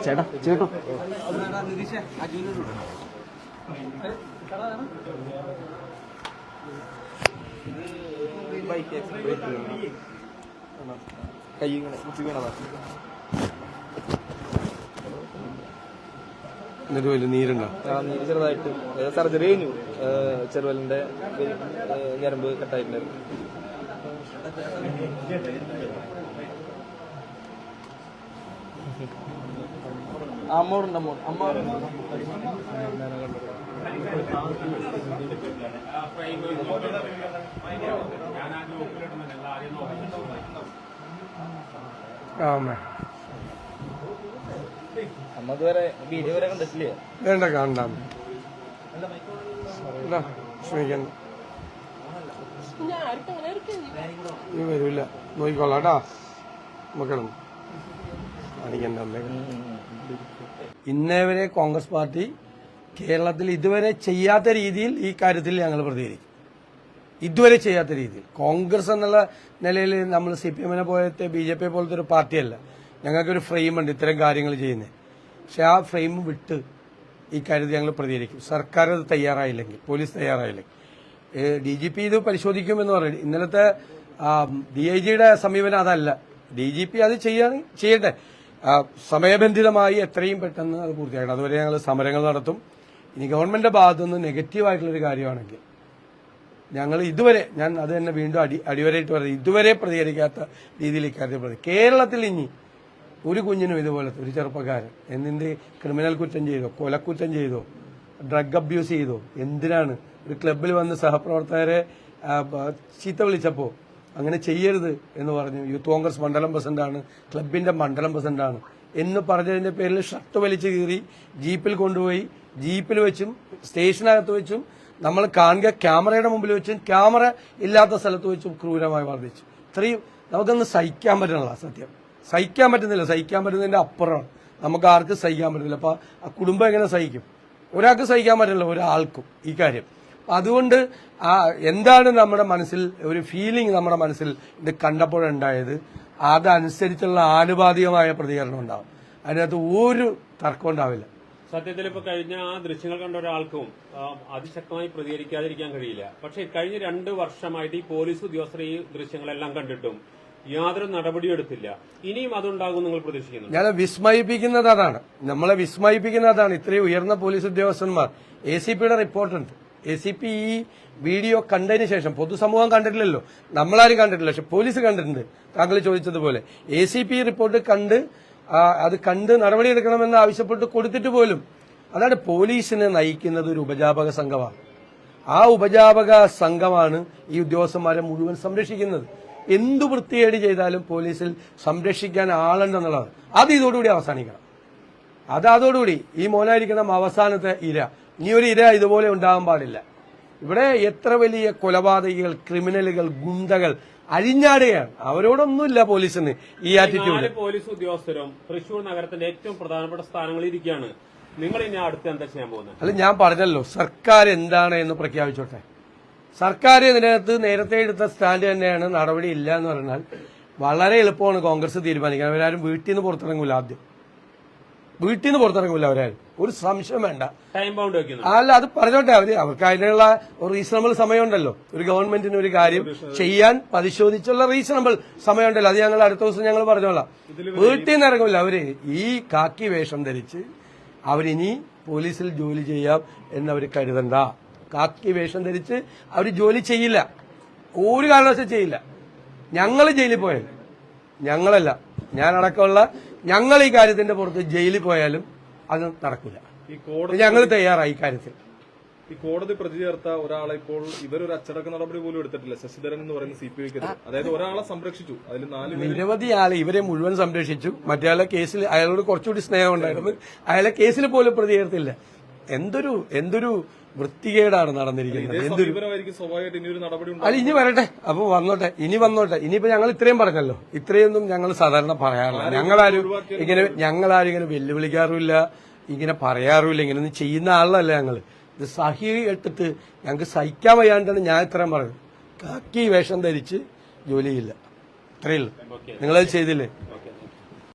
ചേട്ടാ ചേട്ടോ കൈ കുത്തി വീണതാ. എന്നിട്ട് വലിയ നീരുണ്ടോ? നീര് ചെറുതായിട്ട് സർജറി കഴിഞ്ഞു. ചെറുവലിന്റെ ഞരമ്പ് കട്ടായിട്ടുണ്ടായിരുന്നു. അമ്മോടുണ്ട് അമ്മ അമ്മ ഇതുവരെ വീഡിയോ വരെ കണ്ടിട്ടില്ലേ? വേണ്ട കാണാം, ശ്രമിക്കണ്ട, നീ വരൂല, നോക്കിക്കോളാട്ടാ മക്കളും അടിക്കണ്ട. ഇന്നേവരെ കോൺഗ്രസ് പാർട്ടി കേരളത്തിൽ ഇതുവരെ ചെയ്യാത്ത രീതിയിൽ ഈ കാര്യത്തിൽ ഞങ്ങൾ പ്രതികരിക്കും. ഇതുവരെ ചെയ്യാത്ത രീതിയിൽ കോൺഗ്രസ് എന്നുള്ള നിലയിൽ നമ്മൾ CPM പോലത്തെ BJP പോലത്തെ ഒരു പാർട്ടിയല്ല. ഞങ്ങൾക്കൊരു ഫ്രെയിമുണ്ട് ഇത്തരം കാര്യങ്ങൾ ചെയ്യുന്നത്. പക്ഷെ ആ ഫ്രെയിം വിട്ട് ഈ കാര്യത്തിൽ ഞങ്ങൾ പ്രതികരിക്കും. സർക്കാർ അത് തയ്യാറായില്ലെങ്കിൽ, പോലീസ് തയ്യാറായില്ലെങ്കിൽ. DGP ഇത് പരിശോധിക്കുമെന്ന് പറയുന്നത്. ഇന്നലത്തെ DIGയുടെ സമീപനം അതല്ല. DGP അത് ചെയ്യട്ടെ, സമയബന്ധിതമായി എത്രയും പെട്ടെന്ന് അത് പൂർത്തിയാക്കണം. അതുവരെ ഞങ്ങൾ സമരങ്ങൾ നടത്തും. ഇനി ഗവൺമെന്റിന്റെ ഭാഗത്തുനിന്ന് നെഗറ്റീവായിട്ടുള്ളൊരു കാര്യമാണെങ്കിൽ ഞങ്ങൾ ഇതുവരെ, ഞാൻ അത് തന്നെ വീണ്ടും അടിവരയിട്ട് പറയുന്നത്, ഇതുവരെ പ്രതികരിക്കാത്ത രീതിയിൽ ഇക്കാര്യത്തിൽ കേരളത്തിൽ ഇനി ഒരു കുഞ്ഞിനും ഇതുപോലത്തെ ഒരു ചെറുപ്പക്കാരൻ എന്തിന്റെ ക്രിമിനൽ കുറ്റം ചെയ്തോ, കൊലക്കുറ്റം ചെയ്തോ, ഡ്രഗ് അബ്യൂസ് ചെയ്തോ, എന്തിനാണ് ഒരു ക്ലബിൽ വന്ന് സഹപ്രവർത്തകരെ ചീത്ത വിളിച്ചപ്പോൾ അങ്ങനെ ചെയ്യരുത് എന്ന് പറഞ്ഞു. യൂത്ത് കോൺഗ്രസ് മണ്ഡലം പ്രസിഡന്റാണ്, ക്ലബിന്റെ മണ്ഡലം പ്രസിഡന്റാണ് എന്ന് പറഞ്ഞതിന്റെ പേരിൽ ഷർട്ട് വലിച്ചു കീറി ജീപ്പിൽ കൊണ്ടുപോയി, ജീപ്പിൽ വെച്ചും സ്റ്റേഷനകത്ത് വെച്ചും നമ്മൾ കാണുക, ക്യാമറയുടെ മുമ്പിൽ വെച്ചും ക്യാമറ ഇല്ലാത്ത സ്ഥലത്ത് വെച്ചും ക്രൂരമായി വർദ്ധിച്ചു. ഇത്രയും നമുക്കൊന്നും സഹിക്കാൻ പറ്റണില്ല. സത്യം സഹിക്കാൻ പറ്റുന്നില്ല. സഹിക്കാൻ പറ്റുന്നതിന്റെ അപ്പുറമാണ്. നമുക്ക് ആർക്കും സഹിക്കാൻ പറ്റില്ല. അപ്പൊ ആ കുടുംബം എങ്ങനെ സഹിക്കും? ഒരാൾക്ക് സഹിക്കാൻ പറ്റില്ല, ഒരാൾക്കും ഈ കാര്യം. അതുകൊണ്ട് എന്താണ് നമ്മുടെ മനസ്സിൽ ഒരു ഫീലിംഗ്, നമ്മുടെ മനസ്സിൽ ഇത് കണ്ടപ്പോഴുണ്ടായത്, അതനുസരിച്ചുള്ള ആനുപാതികമായ പ്രതികരണം ഉണ്ടാവും. അതിനകത്ത് ഒരു തർക്കം ഉണ്ടാവില്ല. സത്യത്തിൽ ഇപ്പൊ കഴിഞ്ഞ ആ ദൃശ്യങ്ങൾ കണ്ട ഒരാൾക്കും അതിശക്തമായി പ്രതികരിക്കാതിരിക്കാൻ കഴിയില്ല. പക്ഷെ കഴിഞ്ഞ 2 വർഷമായിട്ട് ഈ പോലീസ് ഉദ്യോഗസ്ഥർ ഈ ദൃശ്യങ്ങളെല്ലാം കണ്ടിട്ടും യാതൊരു നടപടിയും എടുത്തില്ല. ഇനിയും അതുണ്ടാകും നിങ്ങൾ പ്രതീക്ഷിക്കുന്നു? ഞാൻ വിസ്മയിപ്പിക്കുന്നത് അതാണ്, നമ്മളെ വിസ്മയിപ്പിക്കുന്നത് അതാണ്. ഇത്രയും ഉയർന്ന പോലീസ് ഉദ്യോഗസ്ഥന്മാർ, ACPയുടെ റിപ്പോർട്ടുണ്ട്. ACP ഈ വീഡിയോ കണ്ടതിന് ശേഷം, പൊതുസമൂഹം കണ്ടിട്ടില്ലല്ലോ, നമ്മളാരും കണ്ടിട്ടില്ല, പക്ഷെ പോലീസ് കണ്ടിട്ടുണ്ട്. താങ്കൾ ചോദിച്ചതുപോലെ ACP റിപ്പോർട്ട് കണ്ട് അത് കണ്ട് നടപടിയെടുക്കണമെന്ന് ആവശ്യപ്പെട്ട് കൊടുത്തിട്ട് പോലും, അതാണ് പോലീസിനെ നയിക്കുന്നത് ഒരു ഉപജാപക സംഘമാണ്. ആ ഉപജാപക സംഘമാണ് ഈ ഉദ്യോഗസ്ഥന്മാരെ മുഴുവൻ സംരക്ഷിക്കുന്നത്. എന്തു വൃത്തികേട് ചെയ്താലും പോലീസിൽ സംരക്ഷിക്കാൻ ആളുണ്ടെന്നുള്ളത് അത് ഇതോടുകൂടി അവസാനിക്കണം. അതോടുകൂടി ഈ മോനായിരിക്കണം അവസാനത്തെ ഇര. ഇനി ഒരു ഇര ഇതുപോലെ ഉണ്ടാകാൻ പാടില്ല. ഇവിടെ എത്ര വലിയ കൊലപാതകികൾ, ക്രിമിനലുകൾ, ഗുണ്ടകൾ അഴിഞ്ഞാടുകയാണ്. അവരോടൊന്നുമില്ല പോലീസിന് ഈ ആറ്റിറ്റ്യൂഡ്. പോലീസ് ഉദ്യോഗസ്ഥരും തൃശൂർ നഗരത്തിന്റെ ഏറ്റവും പ്രധാനപ്പെട്ട സ്ഥാനങ്ങളിൽ ഇരിക്കുകയാണ്. നിങ്ങൾ ഇനി അടുത്ത് എന്താ ചെയ്യാൻ പോകുന്നത്? അല്ല, ഞാൻ പറഞ്ഞല്ലോ, സർക്കാർ എന്താണ് എന്ന് പ്രഖ്യാപിച്ചോട്ടെ. സർക്കാർ ഇതിനകത്ത് നേരത്തെ എടുത്ത സ്റ്റാൻഡ് തന്നെയാണ്. നടപടി ഇല്ല എന്ന് പറഞ്ഞാൽ വളരെ എളുപ്പമാണ് കോൺഗ്രസ് തീരുമാനിക്കാൻ. അവരാരും വീട്ടിൽ നിന്ന് പുറത്തിറങ്ങൂല. ആദ്യം വീട്ടിൽ നിന്ന് പുറത്തിറങ്ങൂല അവരാരും, ഒരു സംശയം വേണ്ട. ടൈം ബൗണ്ട് വെക്കുന്നു. അല്ല, അത് പറഞ്ഞോട്ടെ. അവർക്ക് അതിനുള്ള ഒരു റീസണബിൾ സമയമുണ്ടല്ലോ. ഒരു ഗവൺമെന്റിന് ഒരു കാര്യം ചെയ്യാൻ പരിശോധിച്ചുള്ള റീസണബിൾ സമയമുണ്ടല്ലോ. അത് ഞങ്ങൾ അടുത്ത ദിവസം ഞങ്ങൾ പറഞ്ഞോളാം. വീട്ടിൽ നിന്ന് ഇറങ്ങില്ല അവര്. ഈ കാക്കി വേഷം ധരിച്ച് അവരിനി പോലീസിൽ ജോലി ചെയ്യാം എന്നവർ കരുതണ്ട. കാക്കി വേഷം ധരിച്ച് അവർ ജോലി ചെയ്യില്ല, ഒരു കാരണവശാലും ചെയ്യില്ല. ഞങ്ങൾ ജയിലിൽ പോയാലും, ഞങ്ങളല്ല, ഞാനടക്കമുള്ള ഞങ്ങൾ ഈ കാര്യത്തിന്റെ പുറത്ത് ജയിലിൽ പോയാലും അത് നടക്കില്ല. ഞങ്ങൾ തയ്യാറായി കാര്യത്തിൽ. ഈ കോടതി പ്രതി ചേർത്ത ഒരാളെ ഇപ്പോൾ ഇവരൊരു അച്ചടക്ക നടപടി പോലും എടുത്തിട്ടില്ല. ശശിധരൻ എന്ന് പറയുന്ന CPIക്കെതിരെ, അതായത് ഒരാളെ സംരക്ഷിച്ചു, അതിൽ 4 നിരവധി ആളെ ഇവരെ മുഴുവൻ സംരക്ഷിച്ചു. മറ്റേ കേസിൽ അയാളോട് കുറച്ചുകൂടി സ്നേഹം ഉണ്ടായിരുന്നു. അയാളെ കേസിൽ പോലും പ്രതി ചേർത്തില്ല. എന്തൊരു വൃത്തികേടാണ് നടന്നിരിക്കുന്നത്. എന്തൊരു സമീപനമായിരിക്കും സ്വാഭാവികമായിട്ട് ഇനി ഒരു നടപടി അല്ല ഇനി വരട്ടെ, അപ്പൊ വന്നോട്ടെ, ഇനി വന്നോട്ടെ. ഇനിയിപ്പോ ഞങ്ങൾ ഇത്രയും പറഞ്ഞല്ലോ, ഇത്രയൊന്നും ഞങ്ങൾ സാധാരണ പറയാറില്ല. ഞങ്ങളാരും ഇങ്ങനെ വെല്ലുവിളിക്കാറുമില്ല, ഇങ്ങനെ പറയാറുമില്ല, ഇങ്ങനെയൊന്നും ചെയ്യുന്ന ആളല്ല ഞങ്ങൾ. ഇത് സഹി ഇട്ടിട്ട് ഞങ്ങൾക്ക് സഹിക്കാൻ വയ്യാണ്ടാണ് ഞാൻ ഇത്രയും പറഞ്ഞത്. കാക്കി വേഷം ധരിച്ച് ജോലി ചെയ്യില്ല, ഇത്രയേ ഉള്ളൂ. നിങ്ങളത് ചെയ്തില്ലേ?